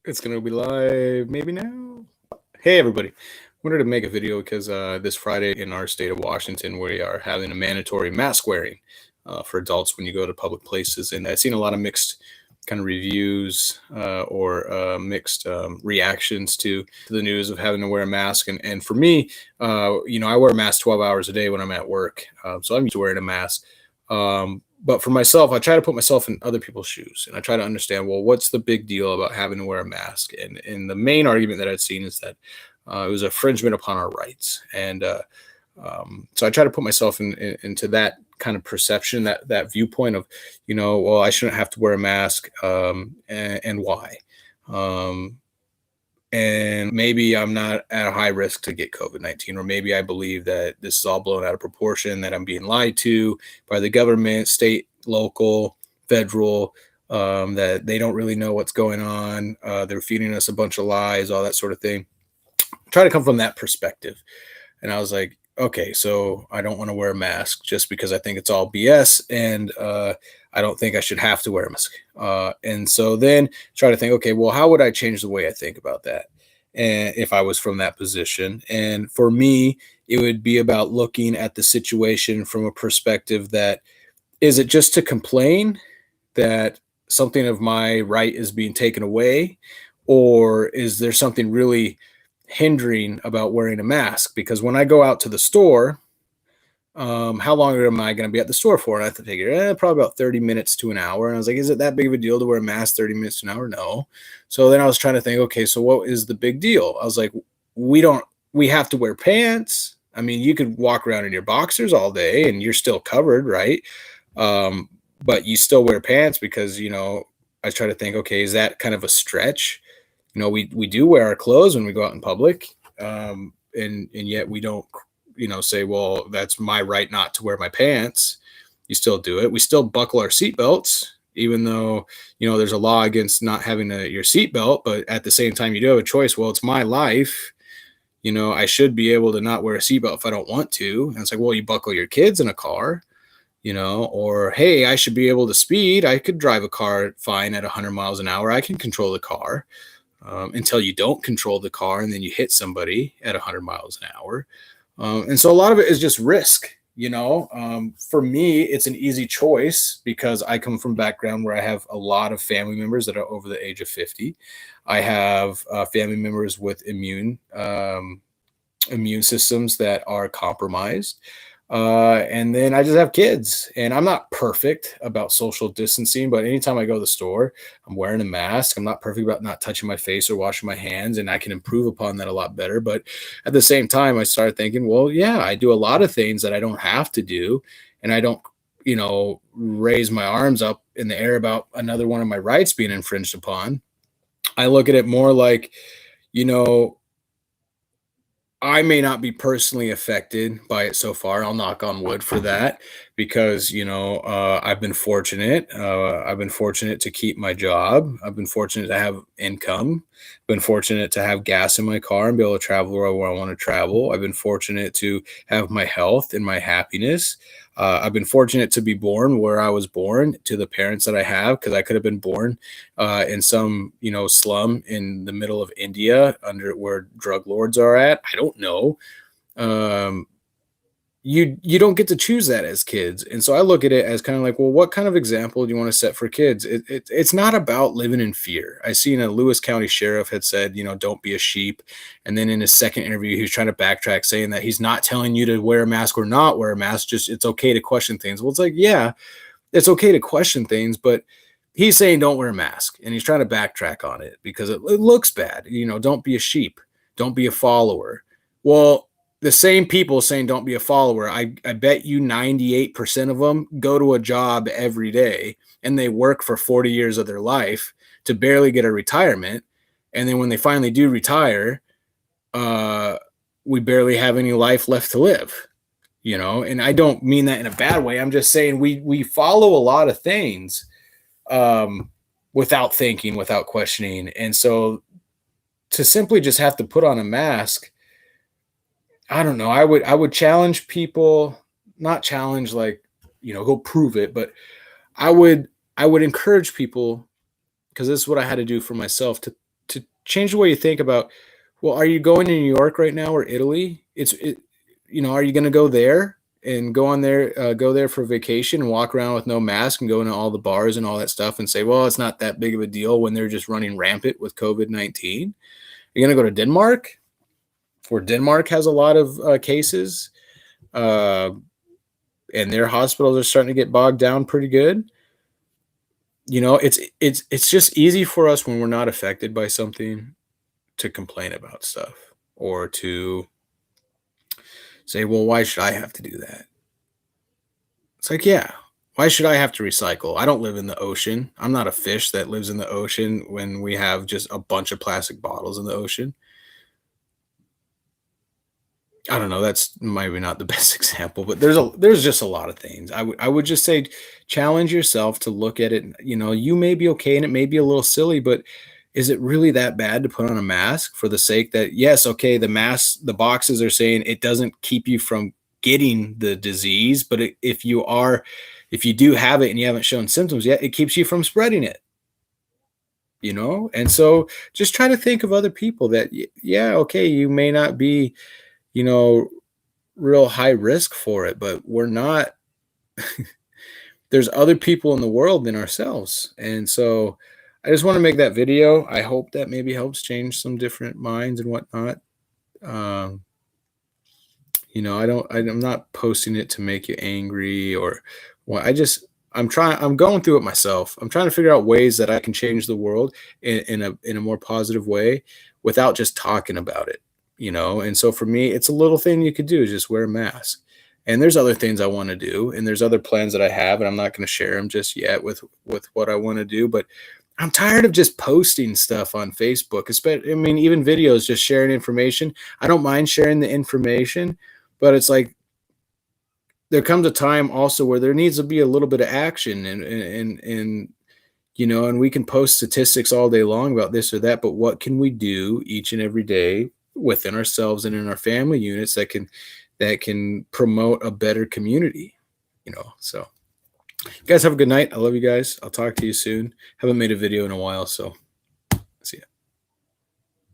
It's gonna be live maybe now. Hey everybody. Wanted to make a video because this Friday in our state of Washington, we are having a mandatory mask wearing for adults when you go to public places. And I've seen a lot of mixed kind of reviews or mixed reactions to the news of having to wear a mask. And for me, I wear a mask 12 hours a day when I'm at work. So I'm used to wearing a mask. But for myself, I try to put myself in other people's shoes and I try to understand, well, what's the big deal about having to wear a mask? And the main argument that I've seen is that it was an infringement upon our rights. So I try to put myself into that kind of perception, that viewpoint of, well, I shouldn't have to wear a mask, and why? Um, and maybe I'm not at a high risk to get COVID-19, or maybe I believe that this is all blown out of proportion, that I'm being lied to by the government, state, local, federal, that they don't really know what's going on. They're feeding us a bunch of lies, all that sort of thing. Try to come from that perspective. And I was like, okay, so I don't want to wear a mask just because I think it's all BS, and I don't think I should have to wear a mask. And so then try to think, okay, well, how would I change the way I think about that? And if I was from that position, and for me, it would be about looking at the situation from a perspective that, is it just to complain that something of my right is being taken away, or is there something really hindering about wearing a mask? Because when I go out to the store, how long am I going to be at the store for? And I have to figure, probably about 30 minutes to an hour. And I was like, is it that big of a deal to wear a mask 30 minutes to an hour? No. So then I was trying to think, okay, so what is the big deal? I was like, we have to wear pants. I mean, you could walk around in your boxers all day and you're still covered, right? But you still wear pants because, I try to think, okay, is that kind of a stretch? We do wear our clothes when we go out in public, and yet we don't, say, well, that's my right not to wear my pants. You still do it. We still buckle our seatbelts, even though, there's a law against not having your seatbelt. But at the same time, you do have a choice. Well, it's my life. I should be able to not wear a seatbelt if I don't want to. And it's like, well, you buckle your kids in a car, or, hey, I should be able to speed. I could drive a car fine at 100 miles an hour. I can control the car. Until you don't control the car and then you hit somebody at 100 miles an hour. And so a lot of it is just risk. For me, it's an easy choice because I come from a background where I have a lot of family members that are over the age of 50. I have family members with immune systems that are compromised. And then I just have kids, and I'm not perfect about social distancing, but anytime I go to the store, I'm wearing a mask. I'm not perfect about not touching my face or washing my hands, and I can improve upon that a lot better. But at the same time, I started thinking, well, yeah, I do a lot of things that I don't have to do, and I don't, raise my arms up in the air about another one of my rights being infringed upon. I look at it more like, you know, I may not be personally affected by it so far. I'll knock on wood for that because, I've been fortunate. I've been fortunate to keep my job. I've been fortunate to have income. Been fortunate to have gas in my car and be able to travel where I want to travel. I've been fortunate to have my health and my happiness. I've been fortunate to be born where I was born, to the parents that I have, because I could have been born in some, slum in the middle of India under where drug lords are at. I don't know. Um, you don't get to choose that as kids. And so I look at it as kind of like, well, what kind of example do you want to set for kids? It's not about living in fear. I seen a Lewis County sheriff had said, don't be a sheep. And then in his second interview, he was trying to backtrack, saying that he's not telling you to wear a mask or not wear a mask. Just it's okay to question things. Well, it's like, yeah, it's okay to question things, but he's saying don't wear a mask. And he's trying to backtrack on it because it looks bad. Don't be a sheep. Don't be a follower. Well, the same people saying don't be a follower, I bet you 98% of them go to a job every day and they work for 40 years of their life to barely get a retirement. And then when they finally do retire, we barely have any life left to live, and I don't mean that in a bad way. I'm just saying we follow a lot of things without thinking, without questioning. And so to simply just have to put on a mask, I don't know. I would challenge people, not challenge like, go prove it, but I would encourage people, because this is what I had to do for myself, to change the way you think about, well, are you going to New York right now or Italy? Are you going to go there and go there for vacation and walk around with no mask and go into all the bars and all that stuff and say, well, it's not that big of a deal when they're just running rampant with COVID-19? You're going to go to Denmark, where Denmark has a lot of cases, uh, and their hospitals are starting to get bogged down pretty good. It's just easy for us when we're not affected by something to complain about stuff or to say, well, why should I have to do that? It's like, yeah, why should I have to recycle? I don't live in the ocean. I'm not a fish that lives in the ocean when we have just a bunch of plastic bottles in the ocean. I don't know. That's maybe not the best example, but there's just a lot of things. I would just say challenge yourself to look at it. You may be okay and it may be a little silly, but is it really that bad to put on a mask for the sake that, yes, okay, the boxes are saying it doesn't keep you from getting the disease, but if you do have it and you haven't shown symptoms yet, it keeps you from spreading it. And so just try to think of other people that, yeah, okay, you may not be, you know, real high risk for it, but we're not. There's other people in the world than ourselves. And so I just want to make that video. I hope that maybe helps change some different minds and whatnot. Um, I'm not posting it to make you angry or what. I'm going through it myself. I'm trying to figure out ways that I can change the world in a more positive way without just talking about it. And so for me, it's a little thing you could do is just wear a mask. And there's other things I want to do, and there's other plans that I have, and I'm not going to share them just yet with what I want to do. But I'm tired of just posting stuff on Facebook. Especially, I mean, even videos, just sharing information. I don't mind sharing the information, but it's like there comes a time also where there needs to be a little bit of action, and we can post statistics all day long about this or that, but what can we do each and every day within ourselves and in our family units that can promote a better community? So you guys have a good night. I love you guys. I'll talk to you soon. Haven't made a video in a while, so